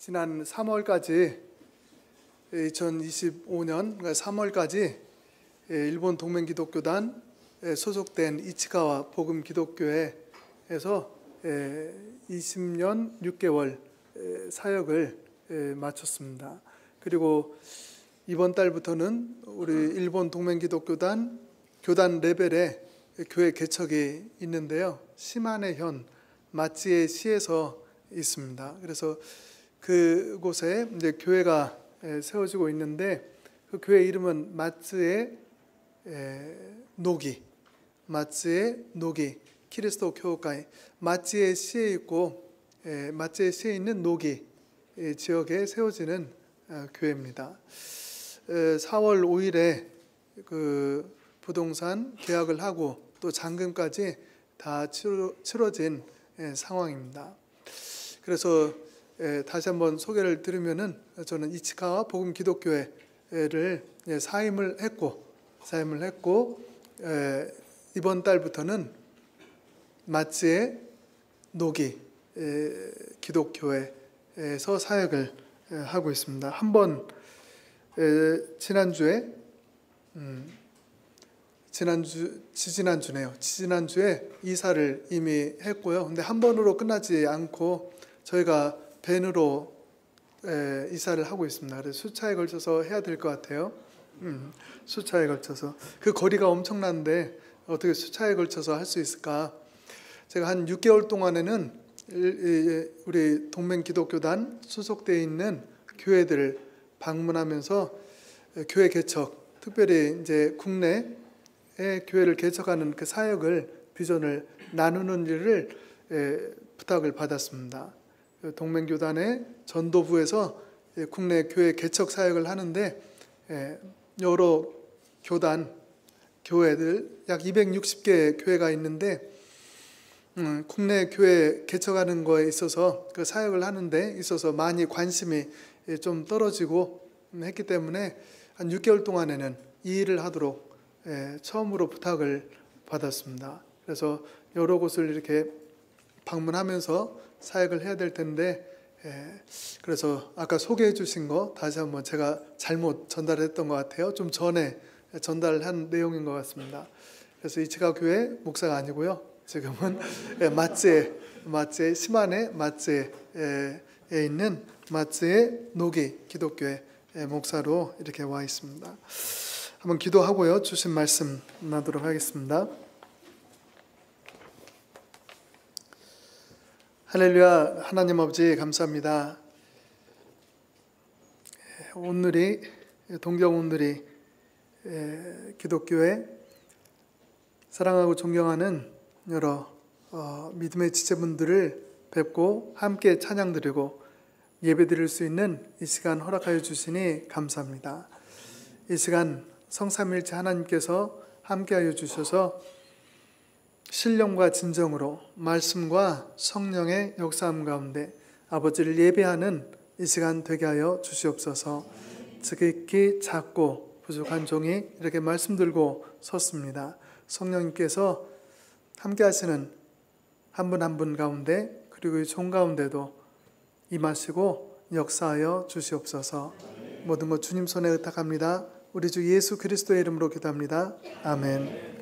지난 3월까지 2025년 3월까지 일본 동맹기독교단 소속된 이치카와 복음기독교회에서 20년 6개월 사역을 마쳤습니다. 그리고 이번 달부터는 우리 일본 동맹기독교단 교단 레벨의 교회 개척이 있는데요. 시마네현 마치에 시에서 있습니다. 그래서 그곳에 이제 교회가 세워지고 있는데 그 교회 이름은 마츠의 노기, 마츠의 노기 키리스토 교회가 마츠의 시에 있고 마츠의 시에 있는 노기 지역에 세워지는 교회입니다. 4월 5일에 그 부동산 계약을 하고 또 잔금까지 다 치러진 상황입니다. 그래서 다시 한번 소개를 드리면은 저는 이치카와 복음 기독교회를 사임을 했고 이번 달부터는 마츠의 노기 기독교회에서 사역을 하고 있습니다. 한번 지지난주에 이사를 이미 했고요. 근데 한 번으로 끝나지 않고 저희가 밴으로 이사를 하고 있습니다. 그래서 수차에 걸쳐서 해야 될 것 같아요. 수차에 걸쳐서 그 거리가 엄청난데 어떻게 수차에 걸쳐서 할 수 있을까? 제가 한 6개월 동안에는 우리 동맹기독교단 소속되어 있는 교회들을 방문하면서 교회 개척, 특별히 이제 국내의 교회를 개척하는 그 사역을 비전을 나누는 일을 부탁을 받았습니다. 동맹교단의 전도부에서 국내 교회 개척 사역을 하는데 여러 교회들 약 260개 교회가 있는데 국내 교회 개척하는 거에 있어서 그 사역을 하는 데 있어서 많이 관심이 좀 떨어지고 했기 때문에 한 6개월 동안에는 이 일을 하도록 처음으로 부탁을 받았습니다. 그래서 여러 곳을 이렇게 방문하면서 사역을 해야 될 텐데 그래서 아까 소개해 주신 거 다시 한번 제가 잘못 전달했던 것 같아요. 좀 전에 전달한 내용인 것 같습니다. 그래서 이치카 교회 목사가 아니고요. 지금은 마츠에 시마네 마츠에 있는 마츠의 노기 기독교회 목사로 이렇게 와 있습니다. 한번 기도하고요. 주신 말씀 나도록 하겠습니다. 할렐루야. 하나님 아버지 감사합니다. 온누리 동경 온누리 기독교회 사랑하고 존경하는 여러 믿음의 지체분들을 뵙고 함께 찬양드리고 예배드릴 수 있는 이 시간 허락하여 주시니 감사합니다. 이 시간 성삼일체 하나님께서 함께하여 주셔서 신령과 진정으로 말씀과 성령의 역사함 가운데 아버지를 예배하는 이 시간 되게 하여 주시옵소서. 지극히 작고 부족한 종이 이렇게 말씀 들고 섰습니다. 성령님께서 함께 하시는 한 분 한 분 가운데 그리고 이 종 가운데도 임하시고 역사하여 주시옵소서. 모든 것 주님 손에 의탁합니다. 우리 주 예수 그리스도의 이름으로 기도합니다. 아멘.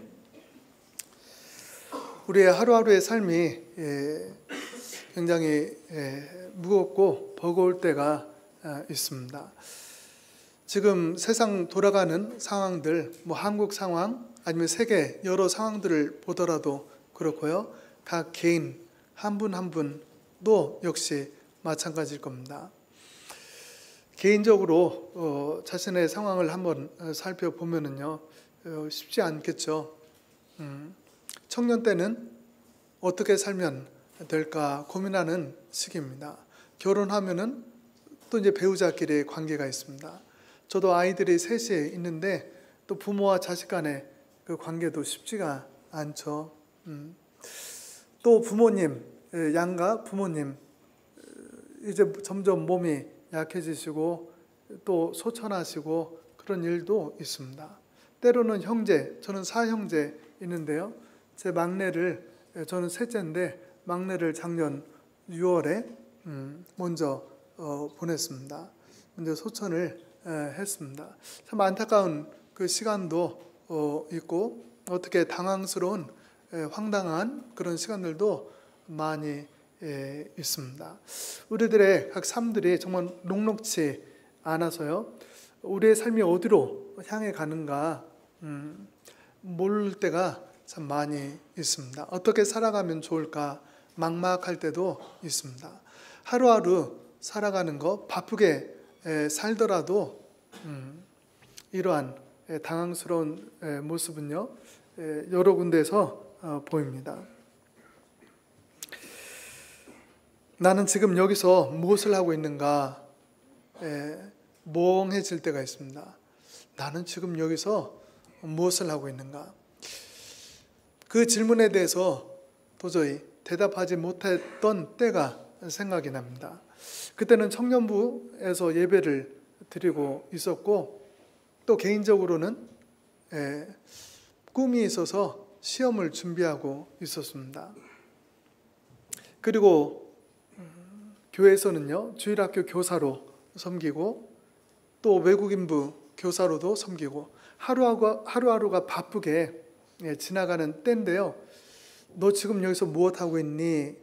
우리의 하루하루의 삶이 굉장히 무겁고 버거울 때가 있습니다. 지금 세상 돌아가는 상황들, 한국 상황 아니면 세계 여러 상황들을 보더라도 그렇고요. 각 개인 한 분 한 분도 역시 마찬가지일 겁니다. 개인적으로 자신의 상황을 한번 살펴보면은요, 쉽지 않겠죠. 청년 때는 어떻게 살면 될까 고민하는 시기입니다. 결혼하면은 또 이제 배우자끼리 관계가 있습니다. 저도 아이들이 셋이 있는데 또 부모와 자식 간의 그 관계도 쉽지가 않죠. 또 부모님, 양가 부모님 이제 점점 몸이 약해지시고 또 소천하시고 그런 일도 있습니다. 때로는 형제, 저는 사형제 있는데요. 제 막내를, 저는 셋째인데 막내를 작년 6월에 먼저 보냈습니다. 먼저 소천을 했습니다. 참 안타까운 그 시간도 있고 어떻게 당황스러운 황당한 그런 시간들도 많이 있습니다. 우리들의 각 삶들이 정말 녹록치 않아서요. 우리의 삶이 어디로 향해 가는가 모를 때가 참 많이 있습니다. 어떻게 살아가면 좋을까 막막할 때도 있습니다. 하루하루 살아가는 거 바쁘게 살더라도 이러한 당황스러운 모습은요 여러 군데에서 보입니다. 나는 지금 여기서 무엇을 하고 있는가 멍해질 때가 있습니다. 나는 지금 여기서 무엇을 하고 있는가? 그 질문에 대해서 도저히 대답하지 못했던 때가 생각이 납니다. 그때는 청년부에서 예배를 드리고 있었고 또 개인적으로는 꿈이 있어서 시험을 준비하고 있었습니다. 그리고 교회에서는요 주일학교 교사로 섬기고 또 외국인부 교사로도 섬기고 하루하루가 바쁘게 지나가는 때인데요. 너 지금 여기서 무엇하고 있니?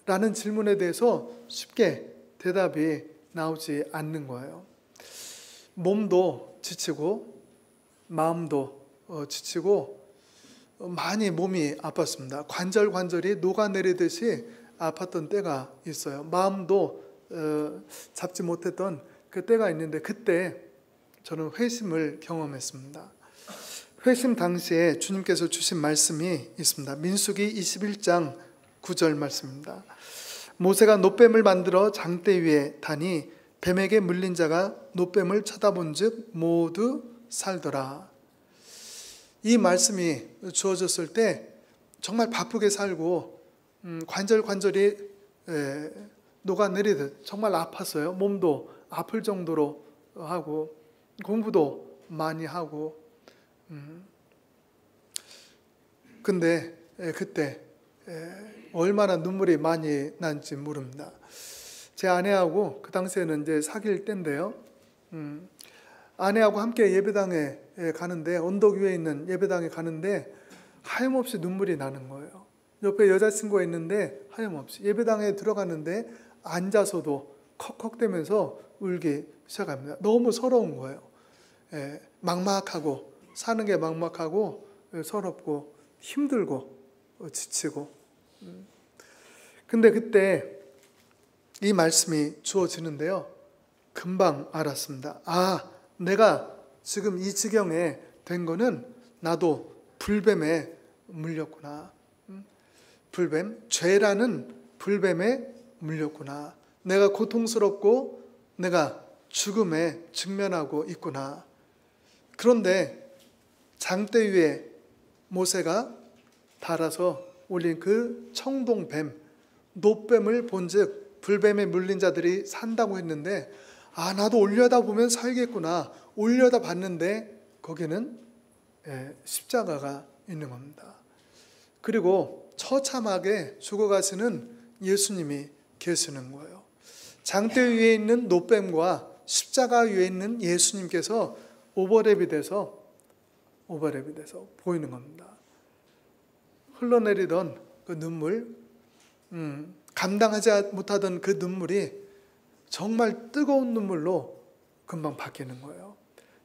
라는 질문에 대해서 쉽게 대답이 나오지 않는 거예요. 몸도 지치고 마음도 지치고 많이 몸이 아팠습니다. 관절이 녹아내리듯이 아팠던 때가 있어요. 마음도 잡지 못했던 그 때가 있는데 그때 저는 회심을 경험했습니다. 회심 당시에 주님께서 주신 말씀이 있습니다. 민수기 21장 9절 말씀입니다. 모세가 놋뱀을 만들어 장대 위에 다니 뱀에게 물린 자가 놋뱀을 쳐다본 즉 모두 살더라. 이 말씀이 주어졌을 때 정말 바쁘게 살고 관절이 녹아내리듯 정말 아팠어요. 몸도 아플 정도로 하고 공부도 많이 하고 근데 그때 얼마나 눈물이 많이 난지 모릅니다. 제 아내하고 그 당시에는 이제 사귈 때인데요. 아내하고 함께 예배당에 가는데 언덕 위에 있는 예배당에 가는데 하염없이 눈물이 나는 거예요. 옆에 여자친구가 있는데 하염없이 예배당에 들어갔는데 앉아서도 컥컥대면서 울기 시작합니다. 너무 서러운 거예요. 막막하고 사는 게 막막하고 서럽고 힘들고 지치고 근데 그때 이 말씀이 주어지는데요. 금방 알았습니다. 아, 내가 지금 이 지경에 된 거는 나도 불뱀에 물렸구나. 불뱀, 죄라는 불뱀에 물렸구나. 내가 고통스럽고 내가 죽음에 직면하고 있구나. 그런데 장대 위에 모세가 달아서 올린 그 청동뱀, 놋뱀을 본즉 불뱀에 물린 자들이 산다고 했는데 아, 나도 올려다보면 살겠구나. 올려다 봤는데 거기는 십자가가 있는 겁니다. 그리고 처참하게 죽어가시는 예수님이 계시는 거예요. 장대 위에 있는 놋뱀과 십자가 위에 있는 예수님께서 오버랩이 돼서 보이는 겁니다. 흘러내리던 그 눈물, 감당하지 못하던 그 눈물이 정말 뜨거운 눈물로 금방 바뀌는 거예요.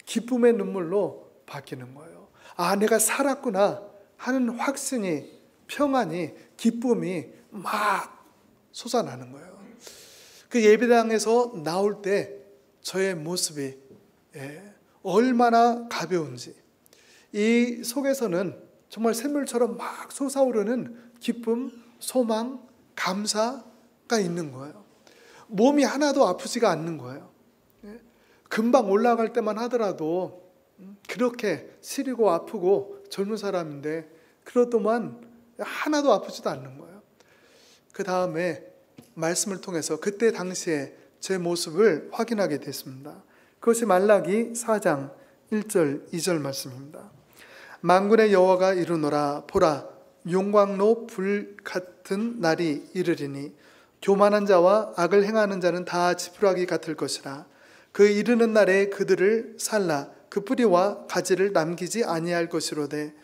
기쁨의 눈물로 바뀌는 거예요. 아, 내가 살았구나 하는 확신이, 평안이, 기쁨이 막 솟아나는 거예요. 그 예배당에서 나올 때 저의 모습이 얼마나 가벼운지, 이 속에서는 정말 샘물처럼 막 솟아오르는 기쁨, 소망, 감사가 있는 거예요. 몸이 하나도 아프지가 않는 거예요. 금방 올라갈 때만 하더라도 그렇게 시리고 아프고 젊은 사람인데 그렇더만 하나도 아프지도 않는 거예요. 그 다음에 말씀을 통해서 그때 당시에 제 모습을 확인하게 됐습니다. 그것이 말라기 4장 1절 2절 말씀입니다. 만군의 여호와가 이르노라 보라 용광로 불 같은 날이 이르리니 교만한 자와 악을 행하는 자는 다 지푸라기 같을 것이라. 그 이르는 날에 그들을 살라 그 뿌리와 가지를 남기지 아니할 것이로되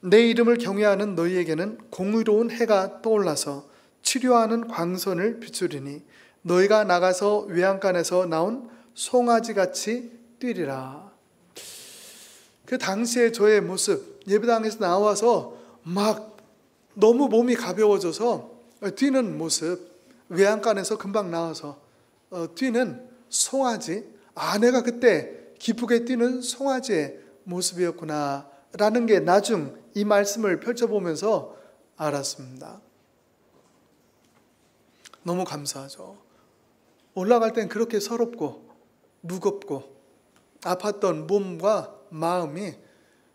내 이름을 경외하는 너희에게는 공의로운 해가 떠올라서 치료하는 광선을 비추리니 너희가 나가서 외양간에서 나온 송아지같이 뛰리라. 그 당시에 저의 모습, 예배당에서 나와서 막 너무 몸이 가벼워져서 뛰는 모습, 외양간에서 금방 나와서 뛰는 송아지, 내가 그때 기쁘게 뛰는 송아지의 모습이었구나 라는 게 나중 이 말씀을 펼쳐보면서 알았습니다. 너무 감사하죠. 올라갈 땐 그렇게 서럽고 무겁고 아팠던 몸과 마음이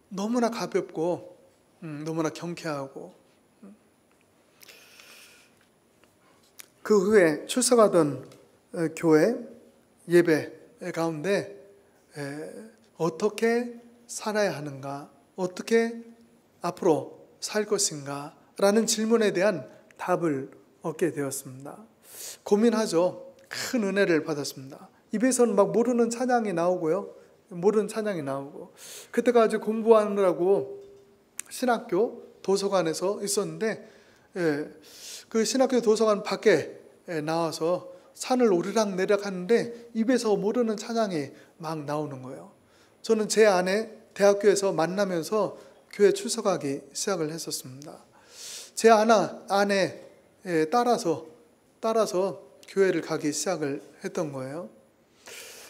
너무나 가볍고 너무나 경쾌하고, 그 후에 출석하던 교회 예배 가운데 어떻게 살아야 하는가, 어떻게 앞으로 살 것인가 라는 질문에 대한 답을 얻게 되었습니다. 고민하죠. 큰 은혜를 받았습니다. 입에서는 막 모르는 찬양이 나오고요. 모르는 찬양이 나오고, 그때까지 공부하느라고 신학교 도서관에서 있었는데 그 신학교 도서관 밖에 나와서 산을 오르락 내리락 하는데 입에서 모르는 찬양이 막 나오는 거예요. 저는 제 아내 대학교에서 만나면서 교회 출석하기 시작을 했었습니다. 제 아내 따라서 교회를 가기 시작을 했던 거예요.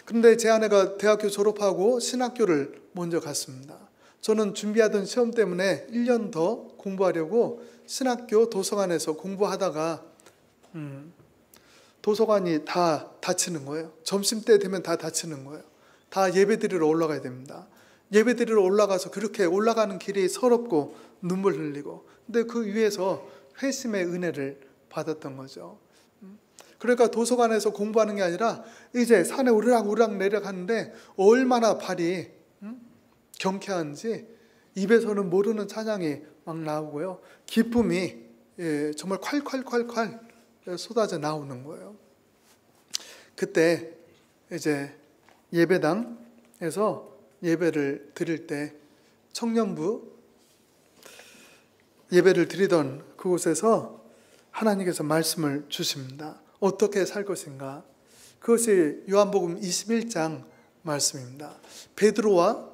그런데 제 아내가 대학교 졸업하고 신학교를 먼저 갔습니다. 저는 준비하던 시험 때문에 1년 더 공부하려고 신학교 도서관에서 공부하다가 도서관이 다 닫히는 거예요. 점심때 되면 다 닫히는 거예요. 다 예배드리러 올라가야 됩니다. 예배드리러 올라가서 그렇게 올라가는 길이 서럽고 눈물 흘리고, 근데 그 위에서 회심의 은혜를 받았던 거죠. 그러니까 도서관에서 공부하는 게 아니라 이제 산에 오르락 내리락 하는데 얼마나 발이 경쾌한지 입에서는 모르는 찬양이 막 나오고요. 기쁨이 정말 콸콸콸콸 쏟아져 나오는 거예요. 그때 이제 예배당에서 예배를 드릴 때 청년부 예배를 드리던 그곳에서 하나님께서 말씀을 주십니다. 어떻게 살 것인가? 그것이 요한복음 21장 말씀입니다. 베드로와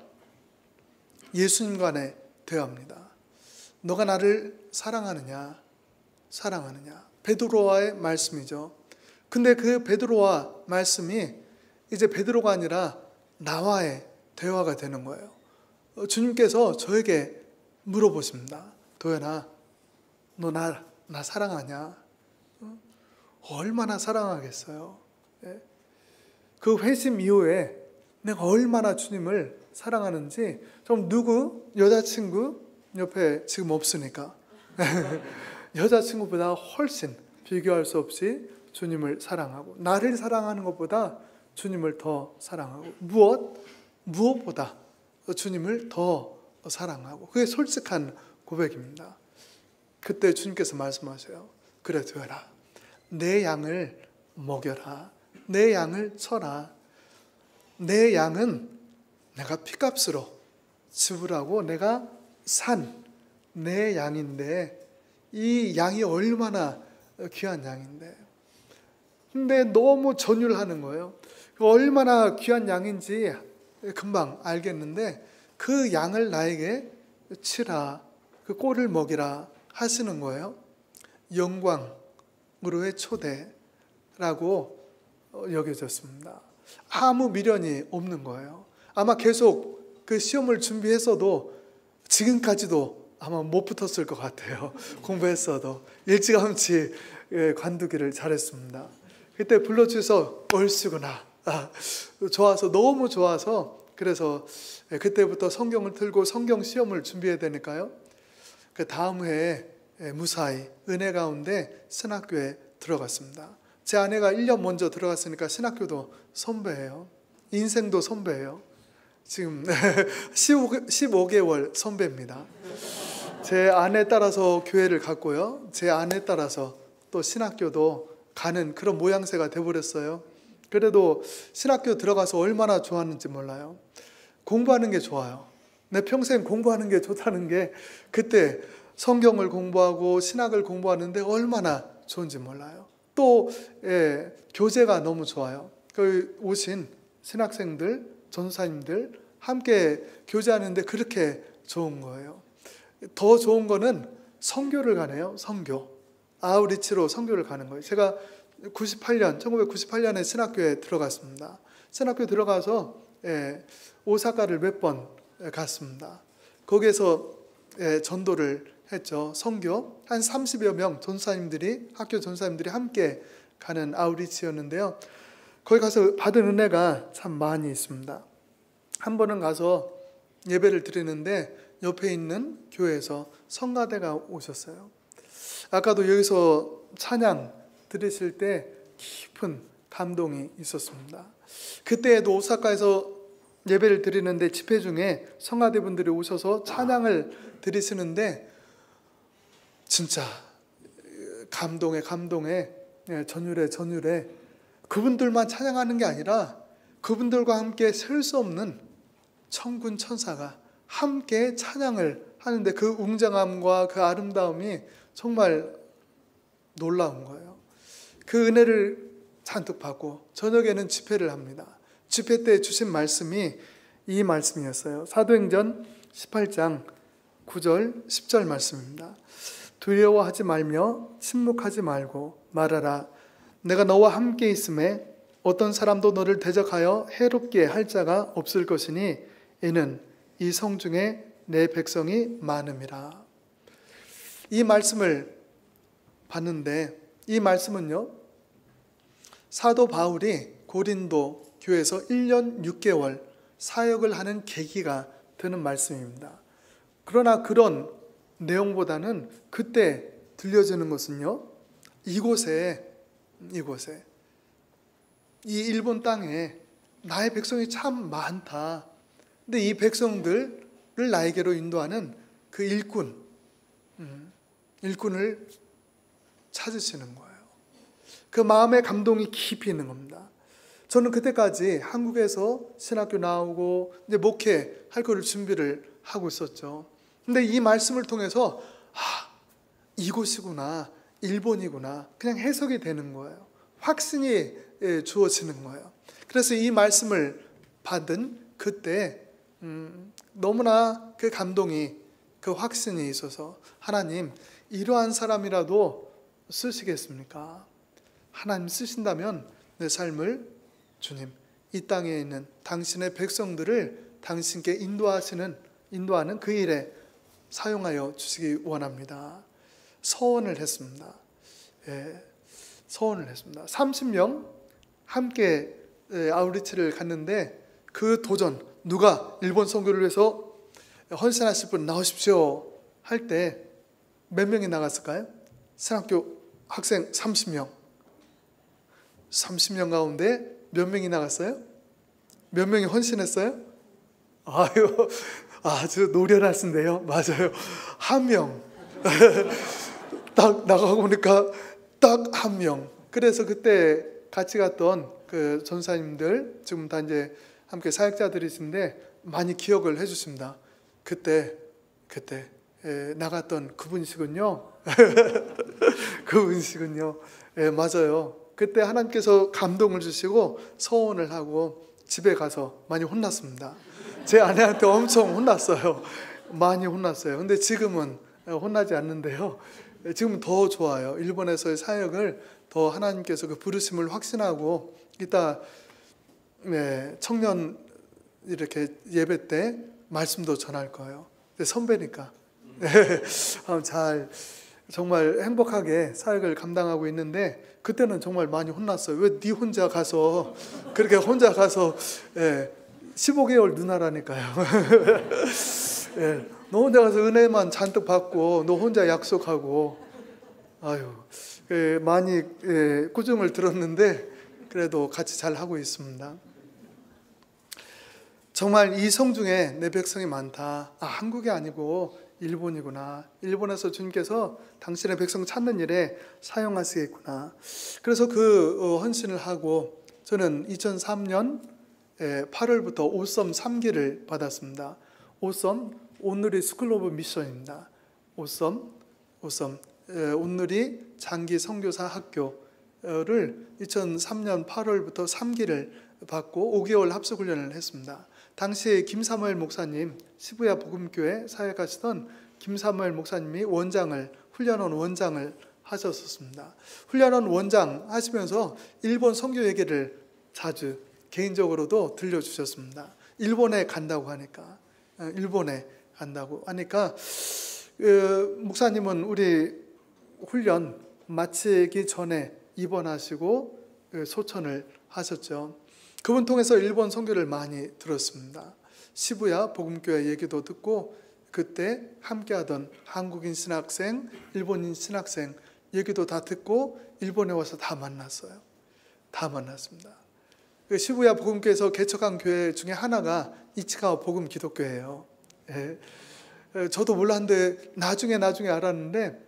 예수님 간의 대화입니다. 너가 나를 사랑하느냐? 사랑하느냐? 베드로와의 말씀이죠. 근데 그 베드로와 말씀이 이제 베드로가 아니라 나와의 대화가 되는 거예요. 주님께서 저에게 물어보십니다. 도연아, 너 나 사랑하냐? 얼마나 사랑하겠어요? 그 회심 이후에 내가 얼마나 주님을 사랑하는지, 좀 누구 여자친구 옆에 지금 없으니까 여자친구보다 훨씬 비교할 수 없이 주님을 사랑하고, 나를 사랑하는 것보다 주님을 더 사랑하고, 무엇보다 주님을 더 사랑하고, 그게 솔직한 고백입니다. 그때 주님께서 말씀하세요. 그래 도연아, 내 양을 먹여라. 내 양을 쳐라. 내 양은 내가 피값으로 지불하고 내가 산 내 양인데, 이 양이 얼마나 귀한 양인데. 근데 너무 전율하는 거예요. 얼마나 귀한 양인지 금방 알겠는데 그 양을 나에게 치라, 그 꼴을 먹이라 하시는 거예요. 영광으로의 초대라고 여겨졌습니다. 아무 미련이 없는 거예요. 아마 계속 그 시험을 준비했어도 지금까지도 아마 못 붙었을 것 같아요. 공부했어도 일찌감치 관두기를 잘했습니다. 그때 불러주셔서 얼씨구나, 좋아서, 너무 좋아서, 그래서 그때부터 성경을 들고 성경 시험을 준비해야 되니까요. 그 다음 해에 무사히 은혜 가운데 신학교에 들어갔습니다. 제 아내가 1년 먼저 들어갔으니까 신학교도 선배예요. 인생도 선배예요. 지금 15개월 선배입니다. 제 아내 따라서 교회를 갔고요. 제 아내 따라서 또 신학교도 가는 그런 모양새가 돼버렸어요. 그래도 신학교 들어가서 얼마나 좋았는지 몰라요. 공부하는 게 좋아요. 내 평생 공부하는 게 좋다는 게 그때 성경을 공부하고 신학을 공부하는데 얼마나 좋은지 몰라요. 또 교제가 너무 좋아요. 그 오신 신학생들, 전사님들 함께 교제하는데 그렇게 좋은 거예요. 더 좋은 거는 선교를 가네요. 선교. 아우리치로 선교를 가는 거예요. 제가 1998년에 신학교에 들어갔습니다. 신학교에 들어가서 오사카를 몇 번 갔습니다. 거기에서 전도를 했죠. 선교. 한 30여 명 전사님들이, 학교 전사님들이 함께 가는 아우리치였는데요. 거기 가서 받은 은혜가 참 많이 있습니다. 한 번은 가서 예배를 드리는데 옆에 있는 교회에서 성가대가 오셨어요. 아까도 여기서 찬양 들으실 때 깊은 감동이 있었습니다. 그때에도 오사카에서 예배를 드리는데 집회 중에 성가대분들이 오셔서 찬양을 드리시는데 진짜 감동에 전율에 그분들만 찬양하는 게 아니라 그분들과 함께 셀 수 없는 천군 천사가 함께 찬양을 하는데 그 웅장함과 그 아름다움이 정말 놀라운 거예요. 그 은혜를 잔뜩 받고 저녁에는 집회를 합니다. 집회 때 주신 말씀이 이 말씀이었어요. 사도행전 18장 9절 10절 말씀입니다. 두려워하지 말며 침묵하지 말고 말하라. 내가 너와 함께 있음에 어떤 사람도 너를 대적하여 해롭게 할 자가 없을 것이니 이는 이 성중에 내 백성이 많음이라. 이 말씀을 봤는데 이 말씀은요, 사도 바울이 고린도 교회에서 1년 6개월 사역을 하는 계기가 되는 말씀입니다. 그러나 그런 내용보다는 그때 들려지는 것은요, 이곳에 이 일본 땅에 나의 백성이 참 많다. 근데 이 백성들을 나에게로 인도하는 그 일꾼을 찾으시는 거예요. 그 마음의 감동이 깊이 있는 겁니다. 저는 그때까지 한국에서 신학교 나오고 이제 목회할 거를 준비를 하고 있었죠. 근데 이 말씀을 통해서 이곳이구나, 일본이구나, 그냥 해석이 되는 거예요. 확신이 주어지는 거예요. 그래서 이 말씀을 받은 그때 너무나 그 감동이, 그 확신이 있어서 하나님, 이러한 사람이라도 쓰시겠습니까? 하나님 쓰신다면 내 삶을 주님, 이 땅에 있는 당신의 백성들을 당신께 인도하는 그 일에 사용하여 주시기 원합니다. 서원을 했습니다. 서원을 했습니다. 30명 함께 아우리치를 갔는데 그 도전, 누가 일본 선교를 위해서 헌신하실 분 나오십시오 할 때 몇 명이 나갔을까요? 신학교 학생 30명. 30명 가운데 몇 명이 나갔어요? 몇 명이 헌신했어요? 아주 노련하신데요. 맞아요. 한 명. 딱 나가고 보니까 딱 한 명. 그래서 그때 같이 갔던 그 전사님들, 지금 다 이제 함께 사역자들이신데 많이 기억을 해주십니다. 그때 나갔던 그분이시군요. 그분이시군요. 맞아요. 그때 하나님께서 감동을 주시고 서원을 하고 집에 가서 많이 혼났습니다. 제 아내한테 엄청 혼났어요. 많이 혼났어요. 근데 지금은 혼나지 않는데요. 지금은 더 좋아요. 일본에서의 사역을 더 하나님께서 그 부르심을 확신하고 이따 청년 이렇게 예배 때 말씀도 전할 거예요. 선배니까 잘 정말 행복하게 사역을 감당하고 있는데 그때는 정말 많이 혼났어요. 왜 네 혼자 가서 그렇게 혼자 가서 15개월 누나라니까요. 너 혼자 가서 은혜만 잔뜩 받고 너 혼자 약속하고 많이 꾸중을 들었는데 그래도 같이 잘 하고 있습니다. 정말 이 성중에 내 백성이 많다. 한국이 아니고 일본이구나. 일본에서 주님께서 당신의 백성 찾는 일에 사용하시겠구나. 그래서 그 헌신을 하고 저는 2003년 8월부터 오썸 3기를 받았습니다. 오썸, 온누리 스쿨 오브 미션입니다. 오썸, 온누리 장기 선교사 학교를 2003년 8월부터 3기를 받고 5개월 합숙훈련을 했습니다. 당시에 김사무엘 목사님, 시부야 복음교회 사역하시던 김사무엘 목사님이 훈련원 원장을 하셨었습니다. 훈련원 원장 하시면서 일본 선교 얘기를 자주 개인적으로도 들려주셨습니다. 일본에 간다고 하니까 목사님은 우리 훈련 마치기 전에 입원하시고 소천을 하셨죠. 그분 통해서 일본 선교를 많이 들었습니다. 시부야 복음교회 얘기도 듣고 그때 함께하던 한국인 신학생, 일본인 신학생 얘기도 다 듣고 일본에 와서 다 만났어요. 다 만났습니다. 시부야 복음교회에서 개척한 교회 중에 하나가 이치카와 복음 기독교예요. 저도 몰랐는데 나중에 알았는데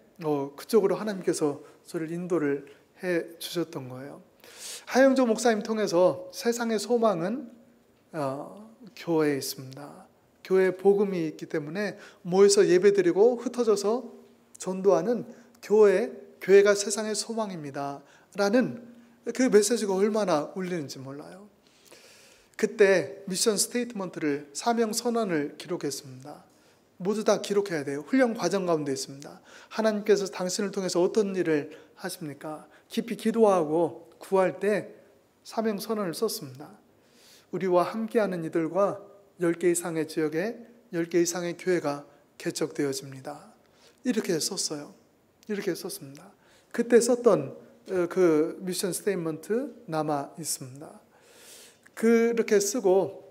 그쪽으로 하나님께서 저를 인도를 해 주셨던 거예요. 하영조 목사님 통해서 세상의 소망은 교회에 있습니다. 교회에 복음이 있기 때문에 모여서 예배드리고 흩어져서 전도하는 교회가 세상의 소망입니다 라는 그 메시지가 얼마나 울리는지 몰라요. 그때 미션 스테이트먼트를 사명 선언을 기록했습니다. 모두 다 기록해야 돼요. 훈련 과정 가운데 있습니다. 하나님께서 당신을 통해서 어떤 일을 하십니까? 깊이 기도하고 구할 때 사명 선언을 썼습니다. 우리와 함께하는 이들과 10개 이상의 지역에 10개 이상의 교회가 개척되어집니다. 이렇게 썼어요. 이렇게 썼습니다. 그때 썼던 그 미션 스테이트먼트 남아 있습니다. 그렇게 쓰고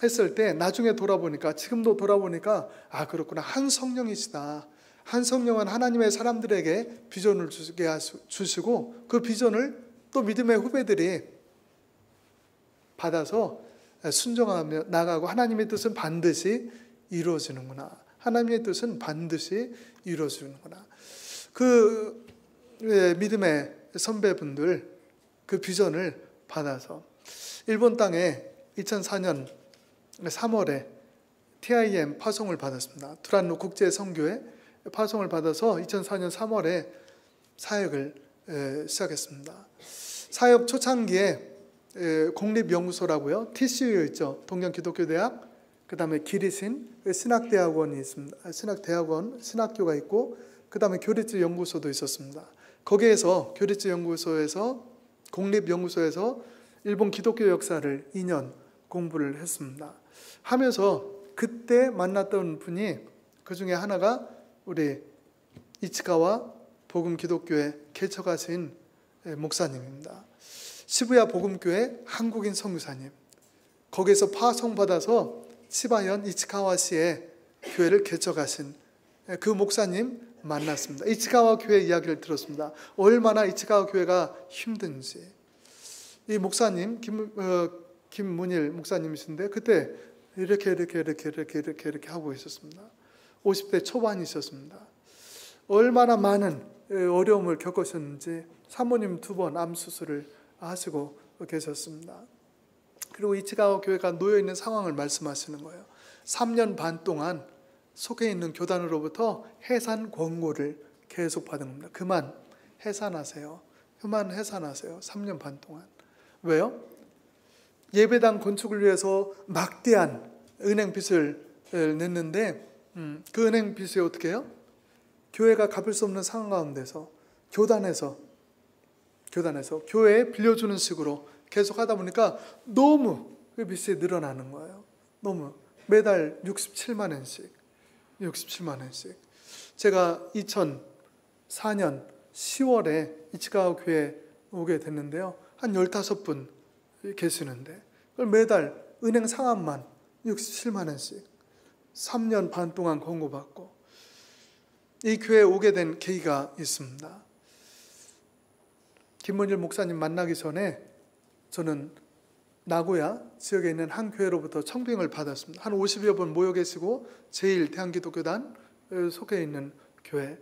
했을 때 나중에 돌아보니까 지금도 돌아보니까 그렇구나. 한 성령이시다. 한 성령은 하나님의 사람들에게 비전을 주시고 그 비전을 또 믿음의 후배들이 받아서 순종하며 나가고 하나님의 뜻은 반드시 이루어지는구나. 하나님의 뜻은 반드시 이루어지는구나. 그 믿음의 선배분들 그 비전을 받아서 일본 땅에 2004년 3월에 TIM 파송을 받았습니다. 투란노 국제선교회 파송을 받아서 2004년 3월에 사역을 시작했습니다. 사역 초창기에 공립연구소라고요. TCU 있죠. 동경기독교대학, 그 다음에 기리신 신학대학원이 있습니다. 신학교가 있고 그 다음에 교리지연구소도 있었습니다. 거기에서 교리지연구소에서 공립연구소에서 일본 기독교 역사를 2년 공부를 했습니다. 하면서 그때 만났던 분이 그 중에 하나가 우리 이치카와 복음 기독교회 개척하신 목사님입니다. 시부야 복음교회 한국인 선교사님. 거기에서 파송받아서 치바현 이치카와시의 교회를 개척하신 그 목사님 만났습니다. 이치카와 교회 이야기를 들었습니다. 얼마나 이치카와 교회가 힘든지. 이 목사님 김문일 목사님이신데 그때 이렇게 하고 있었습니다. 50대 초반이셨습니다. 얼마나 많은 어려움을 겪으셨는지 사모님 2번 암 수술을 하시고 계셨습니다. 그리고 이치카와 교회가 놓여있는 상황을 말씀하시는 거예요. 3년 반 동안 속해 있는 교단으로부터 해산 권고를 계속 받은 겁니다. 그만 해산하세요. 3년 반 동안. 왜요? 예배당 건축을 위해서 막대한 은행빚을 냈는데 그 은행빚이 어떻게 해요? 교회가 갚을 수 없는 상황 가운데서 교단에서 교회에 빌려주는 식으로 계속 하다 보니까 너무 그 빚이 늘어나는 거예요. 너무 매달 67만 원씩. 제가 2004년 10월에 이치카와 교회에 오게 됐는데요. 한 15분 계시는데 그걸 매달 은행 상환만 67만 원씩 3년 반 동안 권고받고 이 교회에 오게 된 계기가 있습니다. 김문일 목사님 만나기 전에 저는 나고야 지역에 있는 한 교회로부터 청빙을 받았습니다. 한 50여 분 모여 계시고 제1대한기독교단 속해 있는 교회,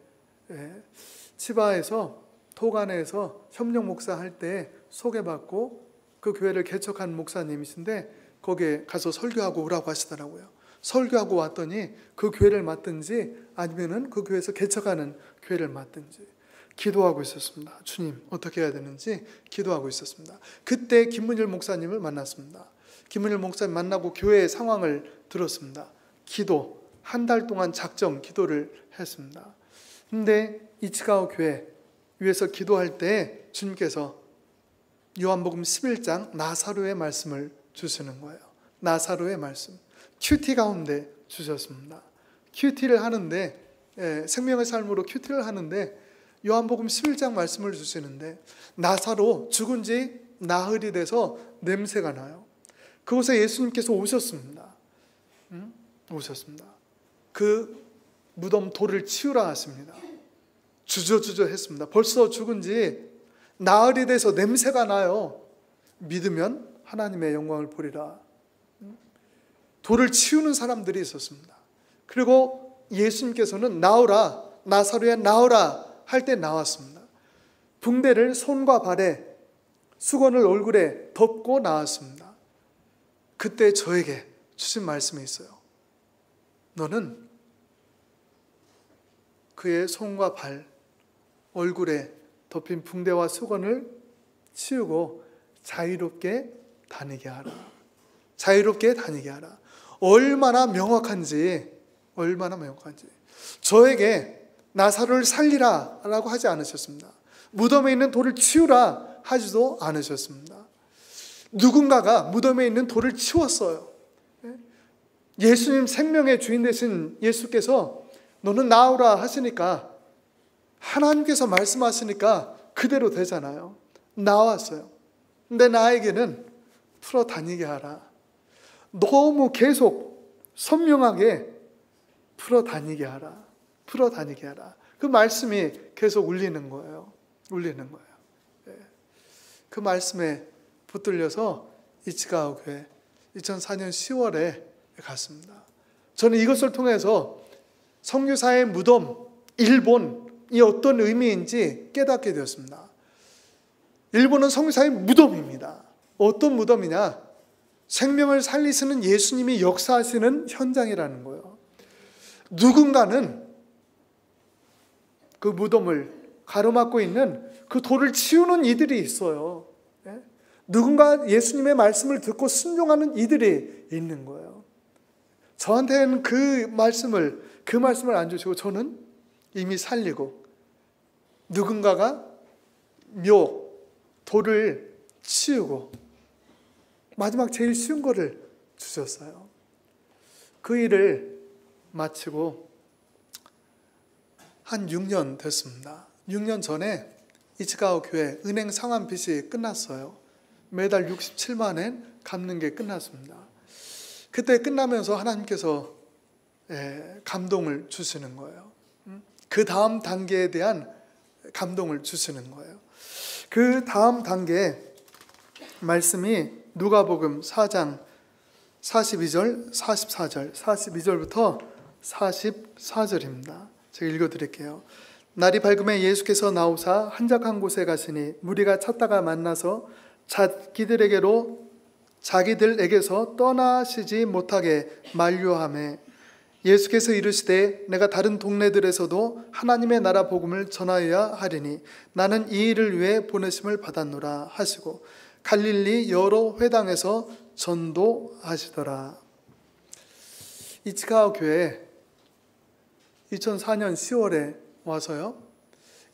치바에서 토가네에서 협력 목사 할 때 소개받고 그 교회를 개척한 목사님이신데 거기에 가서 설교하고 오라고 하시더라고요. 설교하고 왔더니 그 교회를 맡든지 아니면은 그 교회에서 개척하는 교회를 맡든지 기도하고 있었습니다. 주님, 어떻게 해야 되는지 기도하고 있었습니다. 그때 김문일 목사님을 만났습니다. 김문일 목사님 만나고 교회의 상황을 들었습니다. 기도, 한 달 동안 작정 기도를 했습니다. 근데 이치가오 교회 위에서 기도할 때 주님께서 요한복음 11장 나사로의 말씀을 주시는 거예요. 나사로의 말씀. 큐티 가운데 주셨습니다. 큐티를 하는데, 생명의 삶으로 큐티를 하는데 요한복음 11장 말씀을 주시는데 나사로 죽은 지 나흘이 돼서 냄새가 나요. 그곳에 예수님께서 오셨습니다. 오셨습니다. 그 무덤 돌을 치우라 하십니다. 주저주저 했습니다. 벌써 죽은 지 나흘이 돼서 냄새가 나요. 믿으면 하나님의 영광을 보리라. 돌을 치우는 사람들이 있었습니다. 그리고 예수님께서는 나오라, 나사로야 나오라 할 때 나왔습니다. 붕대를 손과 발에, 수건을 얼굴에 덮고 나왔습니다. 그때 저에게 주신 말씀이 있어요. 너는 그의 손과 발, 얼굴에 덮인 붕대와 수건을 치우고 자유롭게 다니게 하라. 자유롭게 다니게 하라. 얼마나 명확한지, 얼마나 명확한지. 저에게 나사로를 살리라 라고 하지 않으셨습니다. 무덤에 있는 돌을 치우라 하지도 않으셨습니다. 누군가가 무덤에 있는 돌을 치웠어요. 예수님 생명의 주인 되신 예수께서 너는 나오라 하시니까, 하나님께서 말씀하시니까 그대로 되잖아요. 나왔어요. 근데 나에게는 풀어 다니게 하라. 너무 계속 선명하게 풀어 다니게 하라. 풀어 다니게 하라. 그 말씀이 계속 울리는 거예요. 울리는 거예요. 그 말씀에 붙들려서 이치가오 교회 2004년 10월에 갔습니다. 저는 이것을 통해서 선교사의 무덤, 일본이 어떤 의미인지 깨닫게 되었습니다. 일본은 선교사의 무덤입니다. 어떤 무덤이냐? 생명을 살리시는 예수님이 역사하시는 현장이라는 거예요. 누군가는 그 무덤을 가로막고 있는 그 돌을 치우는 이들이 있어요. 누군가 예수님의 말씀을 듣고 순종하는 이들이 있는 거예요. 저한테는 그 말씀을 안 주시고 저는 이미 살리고, 누군가가 돌을 치우고 마지막 제일 쉬운 거를 주셨어요. 그 일을 마치고 한 6년 됐습니다. 6년 전에 이치가오 교회 은행 상환 빚이 끝났어요. 매달 67만 엔 갚는 게 끝났습니다. 그때 끝나면서 하나님께서 감동을 주시는 거예요. 그 다음 단계에 대한 감동을 주시는 거예요. 그 다음 단계 말씀이 누가복음 4장 42절, 44절, 42절부터 44절입니다. 제가 읽어드릴게요. 날이 밝음에 예수께서 나오사 한적한 곳에 가시니 무리가 찾다가 만나서 자기들에게서 떠나시지 못하게 만류하매, 예수께서 이르시되 내가 다른 동네들에서도 하나님의 나라 복음을 전하여야 하리니 나는 이 일을 위해 보내심을 받았노라 하시고 갈릴리 여러 회당에서 전도하시더라. 이치가오 교회 2004년 10월에 와서요,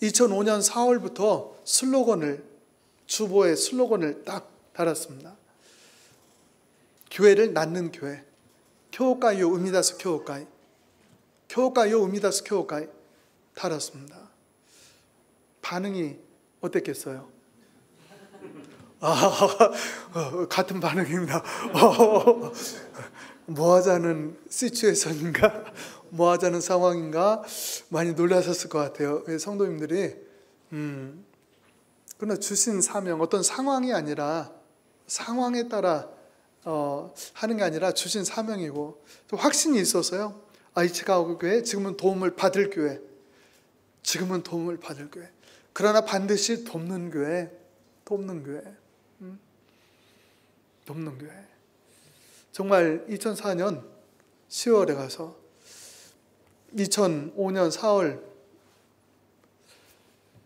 2005년 4월부터 주보에 슬로건을 딱 달았습니다. 교회를 낳는 교회, 교회가요 우미다스 교회가이, 교회가요 우미다스 교회가이 달았습니다. 반응이 어땠겠어요? 같은 반응입니다. 뭐 하자는 시츄에이션인가? 뭐 하자는 상황인가? 많이 놀라셨을 것 같아요. 성도님들이 그러나 주신 사명, 어떤 상황이 아니라 상황에 따라 하는 게 아니라 주신 사명이고 또 확신이 있어서요. 이치카와 교회 지금은 도움을 받을 교회, 지금은 도움을 받을 교회. 그러나 반드시 돕는 교회, 돕는 교회, 돕는 교회. 정말 2004년 10월에 가서 2005년 4월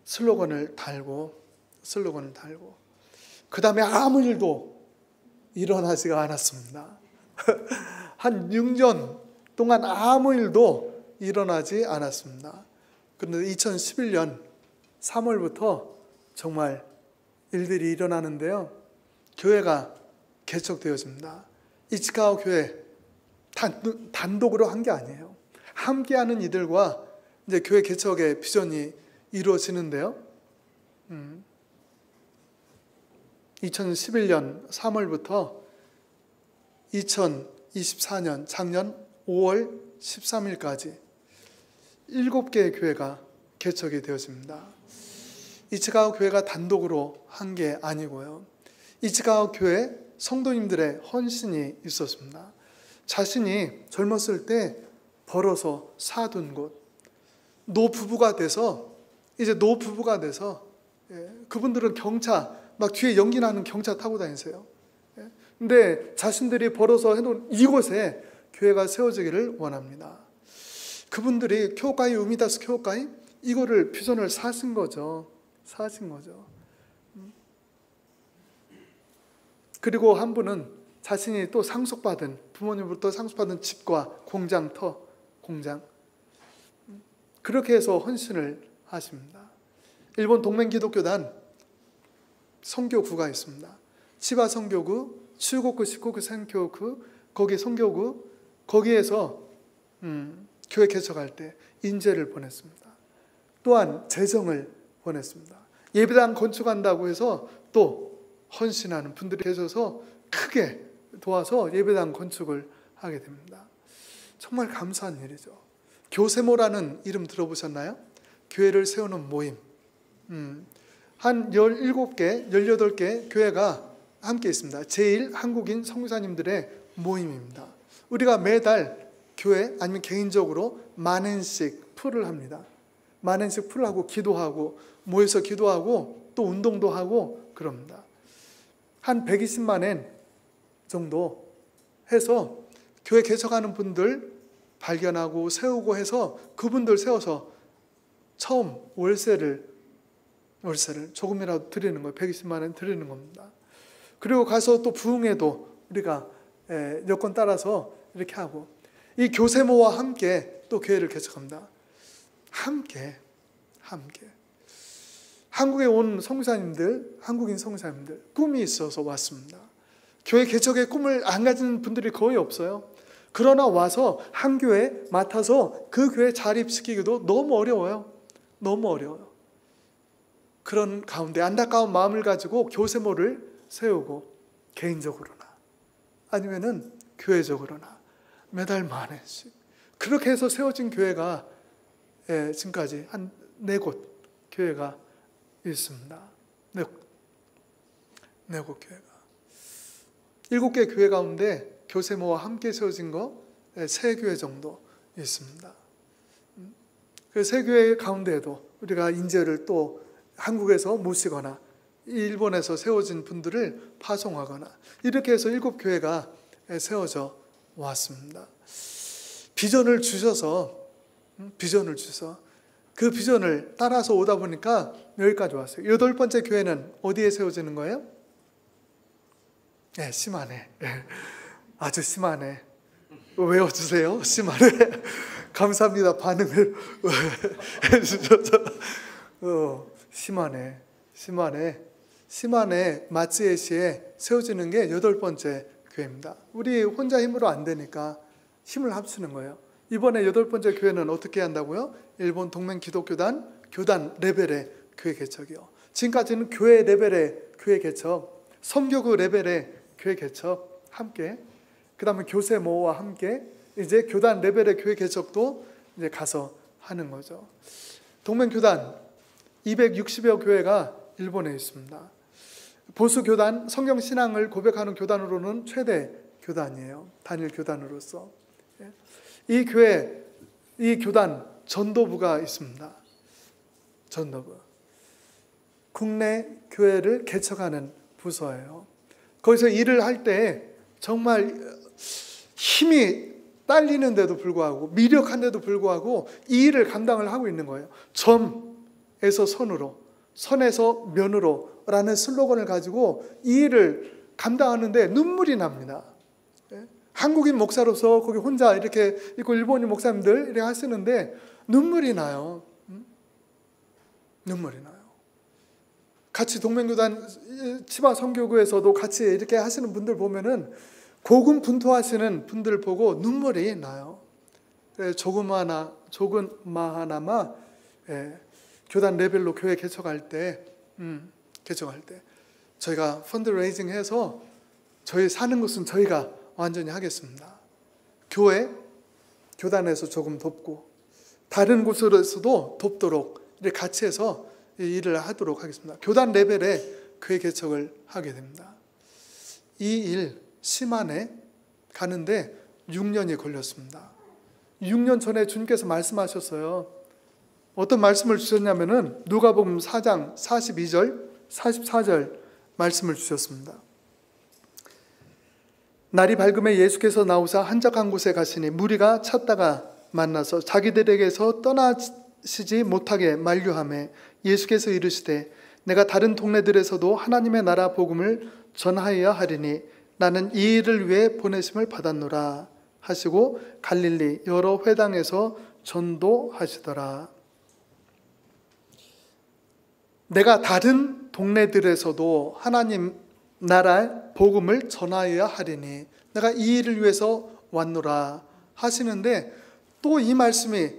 슬로건을 달고 그 다음에 아무 일도 일어나지가 않았습니다. 한 6년 동안 아무 일도 일어나지 않았습니다. 그런데 2011년 3월부터 정말 일들이 일어나는데요. 교회가 개척되어집니다. 이치카와 교회 단독으로 한 게 아니에요. 함께하는 이들과 이제 교회 개척의 비전이 이루어지는데요. 2011년 3월부터 2024년 작년 5월 13일까지 7개의 교회가 개척이 되어집니다. 이치카와 교회가 단독으로 한 게 아니고요. 이치카와 교회 성도님들의 헌신이 있었습니다. 자신이 젊었을 때 벌어서 사둔 곳, 노부부가 돼서 그분들은 경차, 막 뒤에 연기 나는 경차 타고 다니세요. 근데 자신들이 벌어서 해놓은 이곳에 교회가 세워지기를 원합니다. 그분들이 교회의 우미다스 교회의 이거를 비전을 사신 거죠. 그리고 한 분은 자신이 또 상속받은, 부모님으로부터 상속받은 집과 공장. 그렇게 해서 헌신을 하십니다. 일본 동맹기독교단 선교구가 있습니다. 치바 선교구, 추고쿠 시코쿠 선교구, 거기 선교구, 거기에서 교회 개척할 때 인재를 보냈습니다. 또한 재정을 보냈습니다. 예배당 건축한다고 해서 또 헌신하는 분들이 계셔서 크게 도와서 예배당 건축을 하게 됩니다. 정말 감사한 일이죠. 교세모라는 이름 들어보셨나요? 교회를 세우는 모임. 한 17개, 18개 교회가 함께 있습니다. 제1한국인 선교사님들의 모임입니다. 우리가 매달 교회 아니면 개인적으로 만엔씩 풀을 합니다. 만엔씩 풀을 하고 기도하고 모여서 기도하고 또 운동도 하고 그럽니다. 한 120만엔 정도 해서 교회 개척하는 분들 발견하고 세우고 해서 그분들 세워서 처음 월세를 조금이라도 드리는 거예요. 120만 원 드리는 겁니다. 그리고 가서 또 부흥회도 우리가 여건 따라서 이렇게 하고 이 교세모와 함께 또 교회를 개척합니다. 함께 한국에 온 선교사님들, 한국인 선교사님들 꿈이 있어서 왔습니다. 교회 개척의 꿈을 안 가진 분들이 거의 없어요. 그러나 와서 한 교회 맡아서 그 교회 자립시키기도 너무 어려워요. 그런 가운데 안타까운 마음을 가지고 교세모를 세우고 개인적으로나 아니면은 교회적으로나 매달 만원씩 그렇게 해서 세워진 교회가 지금까지 한 4곳 교회가 있습니다. 4곳 교회가 7개 교회 가운데 교세모와 함께 세워진 거 3교회 정도 있습니다. 그 3교회 가운데에도 우리가 인재를 또 한국에서 모시거나 일본에서 세워진 분들을 파송하거나 이렇게 해서 7교회가 세워져 왔습니다. 비전을 주셔서 그 비전을 따라서 오다 보니까 여기까지 왔어요. 8번째 교회는 어디에 세워지는 거예요? 시마네. 아주 시마네. 외워주세요. 시마네. 감사합니다. 반응을 해주셔서. 시마네 마츠에시에 세워지는 게 8번째 교회입니다. 우리 혼자 힘으로 안 되니까 힘을 합치는 거예요. 이번에 8번째 교회는 어떻게 한다고요? 일본 동맹기독교단 교단 레벨의 교회 개척이요. 지금까지는 교회 레벨의 교회 개척, 선교구 레벨의 교회 개척 함께, 그 다음에 교세모와 함께 이제 교단 레벨의 교회 개척도 이제 가서 하는 거죠. 동맹교단 260여 교회가 일본에 있습니다. 보수 교단, 성경 신앙을 고백하는 교단으로는 최대 교단이에요. 단일 교단으로서. 이 교회, 이 교단 전도부가 있습니다. 전도부. 국내 교회를 개척하는 부서예요. 거기서 일을 할 때 정말 힘이 딸리는데도 불구하고, 미력한데도 불구하고 이 일을 감당을 하고 있는 거예요. 점에서 선으로, 선에서 면으로 라는 슬로건을 가지고 이 일을 감당하는데 눈물이 납니다. 한국인 목사로서 거기 혼자 이렇게 있고 일본인 목사님들 이렇게 하시는데 눈물이 나요. 눈물이 나요. 같이 동맹교단 치바 선교구에서도 같이 이렇게 하시는 분들 보면은 고군분투하시는 분들 보고 눈물이 나요. 조그마하나마 교단 레벨로 교회 개척할 때 저희가 펀드레이징 해서 저희 사는 곳은 저희가 완전히 하겠습니다. 교단에서 조금 돕고 다른 곳으로서도 돕도록 이렇게 같이 해서 이 일을 하도록 하겠습니다. 교단 레벨에 교회 개척을 하게 됩니다. 이 일 심한에 가는데 6년이 걸렸습니다. 6년 전에 주님께서 말씀하셨어요. 어떤 말씀을 주셨냐면은 누가복음 4장 42절, 44절 말씀을 주셨습니다. 날이 밝음에 예수께서 나오사 한적한 곳에 가시니 무리가 찾다가 만나서 자기들에게서 떠나시지 못하게 만류하매 예수께서 이르시되 내가 다른 동네들에서도 하나님의 나라 복음을 전하여야 하리니 나는 이 일을 위해 보내심을 받았노라 하시고 갈릴리 여러 회당에서 전도하시더라. 내가 다른 동네들에서도 하나님 나라의 복음을 전하여야 하리니 내가 이 일을 위해서 왔노라 하시는데 또 이 말씀이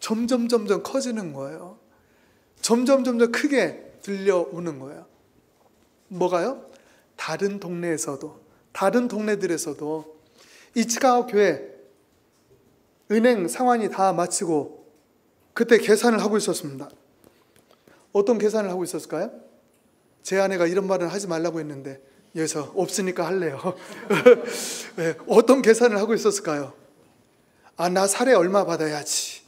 점점 커지는 거예요. 점점 크게 들려오는 거예요. 뭐가요? 다른 동네들에서도 이치카와 교회 은행 상환이 다 마치고 그때 계산을 하고 있었습니다. 어떤 계산을 하고 있었을까요? 제 아내가 이런 말은 하지 말라고 했는데 여기서 없으니까 할래요. 네, 어떤 계산을 하고 있었을까요? 나 사례 얼마 받아야지.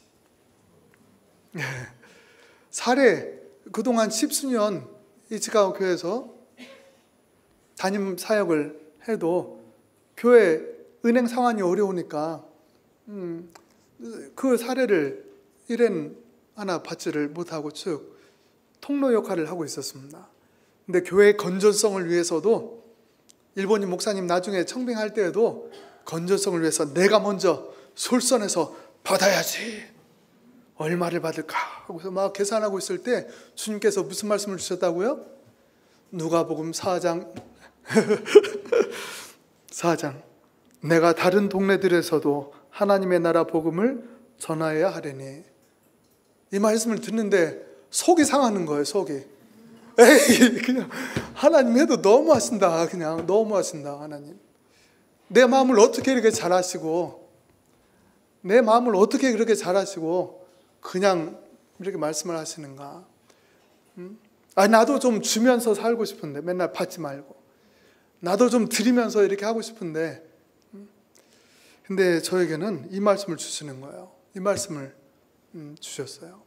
사례 그동안 10수년 이치카와 교회에서 담임 사역을 해도 교회 은행 상환이 어려우니까 그 사례를 1엔 하나 받지를 못하고 쭉 통로 역할을 하고 있었습니다. 근데 교회의 건전성을 위해서도 일본인 목사님 나중에 청빙할 때에도 건전성을 위해서 내가 먼저 솔선해서 받아야지. 얼마를 받을까? 하고서 막 계산하고 있을 때 주님께서 무슨 말씀을 주셨다고요? 누가복음 4장 4장 내가 다른 동네들에서도 하나님의 나라 복음을 전하여야 하려니 이 말씀을 듣는데 속이 상하는 거예요. 속이 에이 그냥 하나님 해도 너무 하신다. 그냥 너무 하신다. 하나님 내 마음을 어떻게 이렇게 잘 아시고 내 마음을 어떻게 그렇게 잘 아시고 그냥 이렇게 말씀을 하시는가. 나도 좀 주면서 살고 싶은데 맨날 받지 말고 나도 좀 드리면서 이렇게 하고 싶은데 근데 저에게는 이 말씀을 주시는 거예요. 이 말씀을 주셨어요.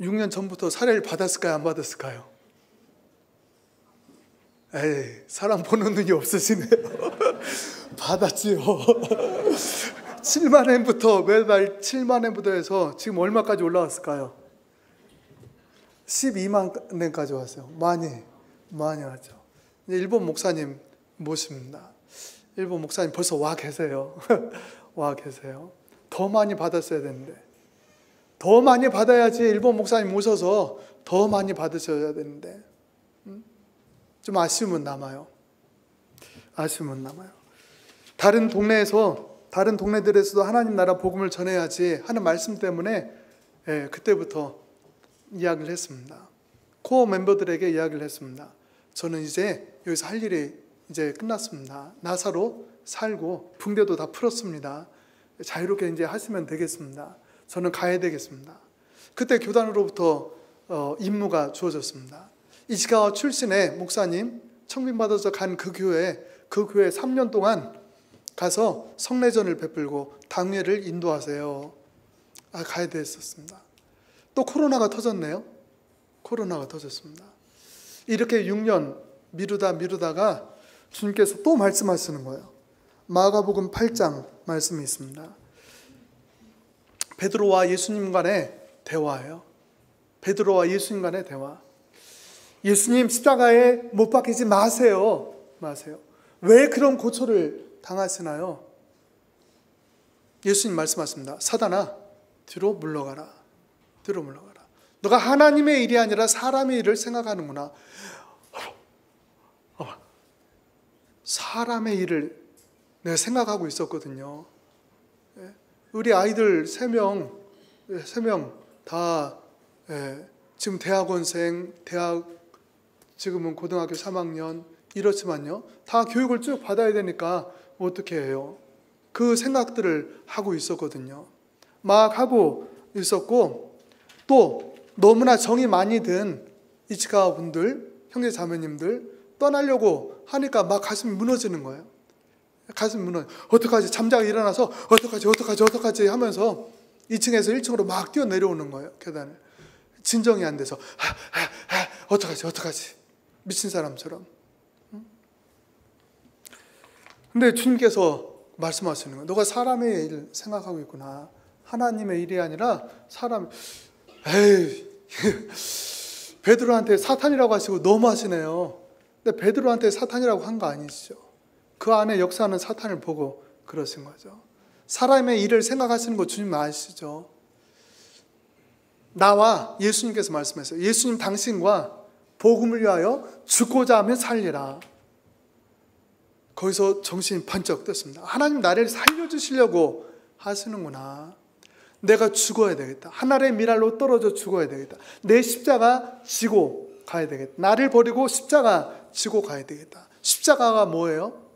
6년 전부터 사례를 받았을까요? 안 받았을까요? 에이, 사람 보는 눈이 없으시네요. 받았지요. 7만 엔부터 매달 7만 엔부터 해서 지금 얼마까지 올라왔을까요? 12만 엔까지 왔어요. 많이 왔죠. 일본 목사님 모십니다. 일본 목사님 벌써 와 계세요. 와 계세요. 더 많이 받았어야 되는데 더 많이 받아야지 일본 목사님 모셔서 더 많이 받으셔야 되는데 좀 아쉬움은 남아요. 아쉬움은 남아요. 다른 동네들에서도 하나님 나라 복음을 전해야지 하는 말씀 때문에 그때부터 이야기를 했습니다. 코어 멤버들에게 이야기를 했습니다. 저는 이제 여기서 할 일이 이제 끝났습니다. 나사로 살고 붕대도 다 풀었습니다. 자유롭게 이제 하시면 되겠습니다. 저는 가야 되겠습니다. 그때 교단으로부터 임무가 주어졌습니다. 이시가와 출신의 목사님, 청빙받아서 간 그 교회 3년 동안 가서 성례전을 베풀고 당회를 인도하세요. 가야 됐었습니다. 또 코로나가 터졌네요. 코로나가 터졌습니다. 이렇게 6년 미루다가 주님께서 또 말씀하시는 거예요. 마가복음 8장 말씀이 있습니다. 베드로와 예수님 간의 대화예요. 베드로와 예수님 간의 대화. 예수님 십자가에 못 박히지 마세요. 왜 그런 고초를 당하시나요? 예수님 말씀하십니다. 사단아, 뒤로 물러가라. 너가 하나님의 일이 아니라 사람의 일을 생각하는구나. 사람의 일을 내가 생각하고 있었거든요. 우리 아이들 3명 다 지금 대학원생, 지금은 고등학교 3학년 이렇지만요. 다 교육을 쭉 받아야 되니까 어떻게 해요? 그 생각들을 하고 있었거든요. 막 하고 있었고, 또 너무나 정이 많이 든 이치카 분들, 형제 자매님들 떠나려고 하니까 막 가슴이 무너지는 거예요. 어떡하지? 잠자고 일어나서 어떡하지 하면서 2층에서 1층으로 막 뛰어내려오는 거예요. 계단을. 진정이 안 돼서 어떡하지? 미친 사람처럼. 근데 주님께서 말씀하시는 거예요. 너가 사람의 일 생각하고 있구나. 하나님의 일이 아니라 베드로한테 사탄이라고 하시고 너무하시네요. 근데 베드로한테 사탄이라고 한 거 아니시죠? 그 안에 역사하는 사탄을 보고 그러신 거죠. 사람의 일을 생각하시는 거 주님 아시죠? 나와 예수님께서 말씀하셨어요. 예수님 당신과 복음을 위하여 죽고자 하면 살리라. 거기서 정신이 번쩍 떴습니다. 하나님 나를 살려주시려고 하시는구나. 내가 죽어야 되겠다. 하늘의 미랄로 떨어져 죽어야 되겠다. 내 십자가 지고 가야 되겠다. 나를 버리고 십자가 지고 가야 되겠다. 십자가가 뭐예요?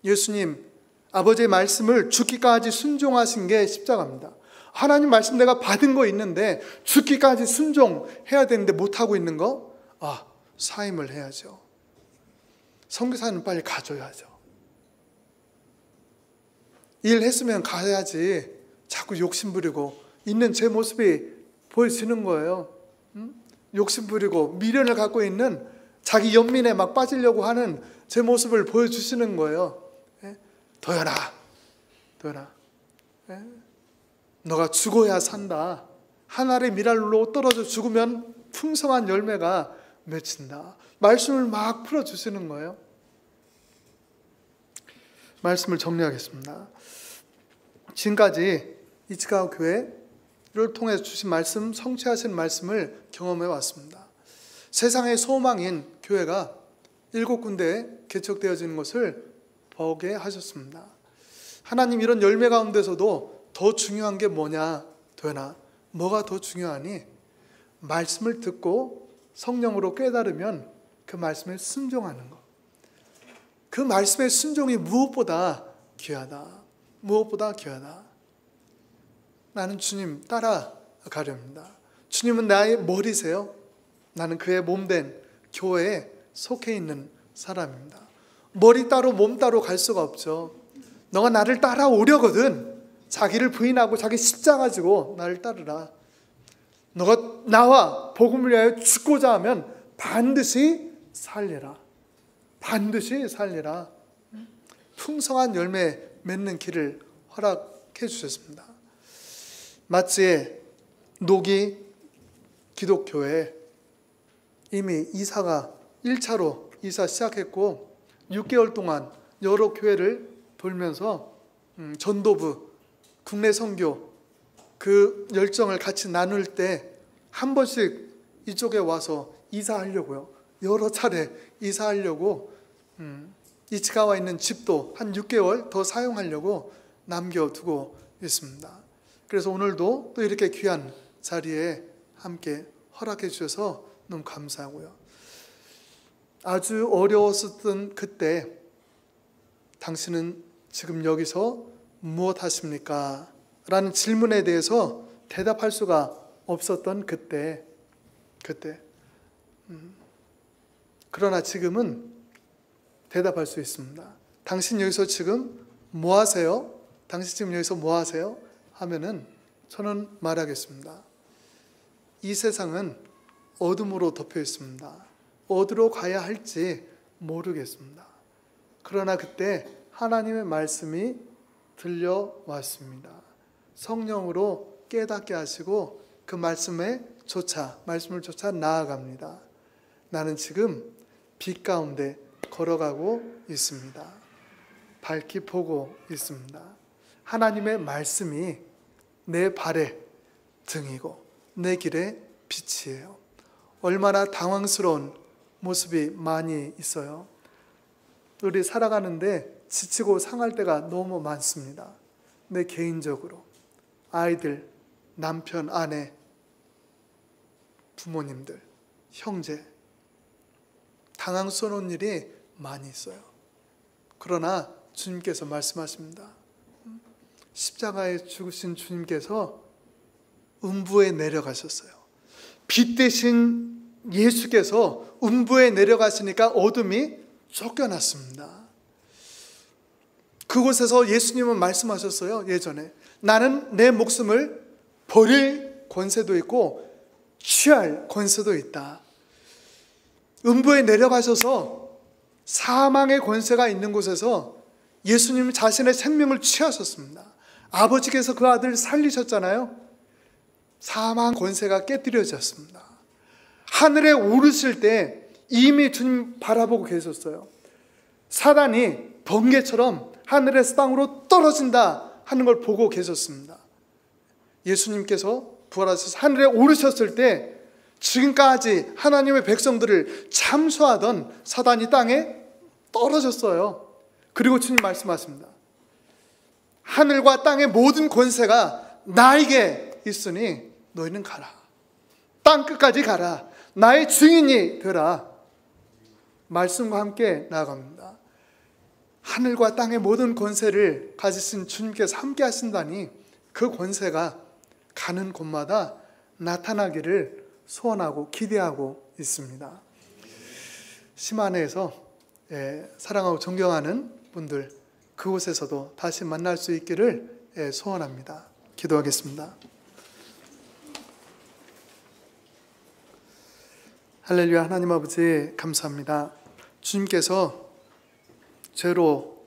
예수님 아버지의 말씀을 죽기까지 순종하신 게 십자가입니다. 하나님 말씀 내가 받은 거 있는데 죽기까지 순종해야 되는데 못하고 있는 거? 사임을 해야죠. 선교사는 빨리 가줘야죠. 일했으면 가야지. 자꾸 욕심부리고 있는 제 모습이 보여지는 거예요. 욕심부리고 미련을 갖고 있는 자기 연민에 막 빠지려고 하는 제 모습을 보여주시는 거예요. 도연아, 너가 죽어야 산다. 하늘의 미랄로 떨어져 죽으면 풍성한 열매가 맺힌다. 말씀을 막 풀어주시는 거예요. 말씀을 정리하겠습니다. 지금까지 이치카 교회를 통해서 주신 말씀, 성취하신 말씀을 경험해 왔습니다. 세상의 소망인 교회가 7군데에 개척되어지는 것을 보게 하셨습니다. 하나님 이런 열매 가운데서도 더 중요한 게 뭐냐? 도연아, 뭐가 더 중요하니? 말씀을 듣고 성령으로 깨달으면 그 말씀에 순종하는 것. 그 말씀의 순종이 무엇보다 귀하다. 나는 주님 따라가렵니다. 주님은 나의 머리세요. 나는 그의 몸된 교회에 속해 있는 사람입니다. 머리 따로 몸 따로 갈 수가 없죠. 너가 나를 따라오려거든 자기를 부인하고 자기 십자가 지고 나를 따르라. 너가 나와 복음을 위하여 죽고자 하면 반드시 살리라. 풍성한 열매 맺는 길을 허락해 주셨습니다. 마치의 노기 기독교회 이미 이사가 1차로 이사 시작했고 6개월 동안 여러 교회를 돌면서 전도부, 국내 선교 그 열정을 같이 나눌 때 한 번씩 이쪽에 와서 이사하려고요. 여러 차례 이사하려고 이치카와 있는 집도 한 6개월 더 사용하려고 남겨두고 있습니다. 그래서 오늘도 또 이렇게 귀한 자리에 함께 허락해 주셔서 너무 감사하고요. 아주 어려웠었던 그때 당신은 지금 여기서 무엇 하십니까? 라는 질문에 대해서 대답할 수가 없었던 그때 그러나 지금은 대답할 수 있습니다. 당신 여기서 지금 뭐 하세요? 당신 지금 여기서 뭐 하세요? 하면은 저는 말하겠습니다. 이 세상은 어둠으로 덮여 있습니다. 어디로 가야 할지 모르겠습니다. 그러나 그때 하나님의 말씀이 들려왔습니다. 성령으로 깨닫게 하시고 그 말씀을 쫓아 나아갑니다. 나는 지금 빛 가운데 걸어가고 있습니다. 밝히 보고 있습니다. 하나님의 말씀이 내 발의 등이고 내 길의 빛이에요. 얼마나 당황스러운 모습이 많이 있어요. 우리 살아가는데 지치고 상할 때가 너무 많습니다. 내 개인적으로 아이들, 남편, 아내, 부모님들, 형제, 당황스러운 일이 많이 있어요. 그러나 주님께서 말씀하십니다. 십자가에 죽으신 주님께서 음부에 내려가셨어요. 빛 대신 예수께서 음부에 내려가시니까 어둠이 쫓겨났습니다. 그곳에서 예수님은 말씀하셨어요. 예전에 나는 내 목숨을 버릴 권세도 있고 취할 권세도 있다. 음부에 내려가셔서 사망의 권세가 있는 곳에서 예수님 자신의 생명을 취하셨습니다. 아버지께서 그 아들을 살리셨잖아요. 사망 권세가 깨뜨려졌습니다. 하늘에 오르실 때 이미 주님 바라보고 계셨어요. 사단이 번개처럼 하늘에서 땅으로 떨어진다 하는 걸 보고 계셨습니다. 예수님께서 부활하셔서 하늘에 오르셨을 때 지금까지 하나님의 백성들을 참수하던 사단이 땅에 떨어졌어요. 그리고 주님 말씀하십니다. 하늘과 땅의 모든 권세가 나에게 있으니 너희는 가라. 땅 끝까지 가라. 나의 증인이 되라. 말씀과 함께 나아갑니다. 하늘과 땅의 모든 권세를 가지신 주님께서 함께 하신다니 그 권세가 가는 곳마다 나타나기를 소원하고 기대하고 있습니다. 심한회에서 사랑하고 존경하는 분들 그곳에서도 다시 만날 수 있기를 소원합니다. 기도하겠습니다. 할렐루야. 하나님 아버지 감사합니다. 주님께서 죄로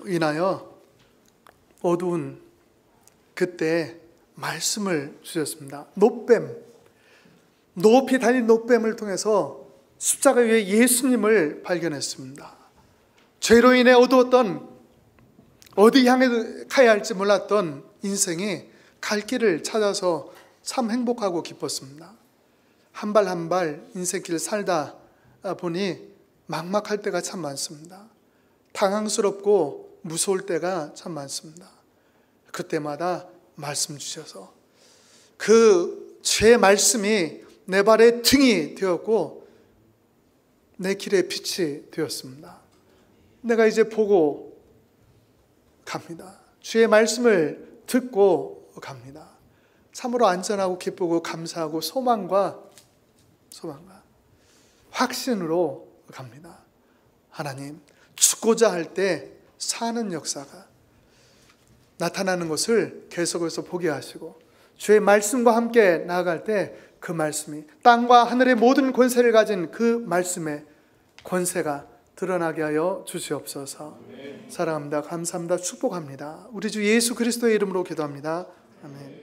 인하여 어두운 그때 말씀을 주셨습니다. 노뱀, 높이 달린 노뱀을 통해서 십자가 위에 예수님을 발견했습니다. 죄로 인해 어두웠던 어디 향해 가야 할지 몰랐던 인생이 갈 길을 찾아서 참 행복하고 기뻤습니다. 한 발 한 발 인생길 살다 보니 막막할 때가 참 많습니다. 당황스럽고 무서울 때가 참 많습니다. 그때마다 말씀 주셔서 그 죄의 말씀이 내 발의 등이 되었고 내 길의 빛이 되었습니다. 내가 이제 보고 갑니다. 주의 말씀을 듣고 갑니다. 참으로 안전하고 기쁘고 감사하고 소망과 확신으로 갑니다. 하나님, 죽고자 할 때 사는 역사가 나타나는 것을 계속해서 보게 하시고 주의 말씀과 함께 나아갈 때 그 말씀이 땅과 하늘의 모든 권세를 가진 그 말씀의 권세가 드러나게 하여 주시옵소서. 사랑합니다. 감사합니다. 축복합니다. 우리 주 예수 그리스도의 이름으로 기도합니다. 아멘.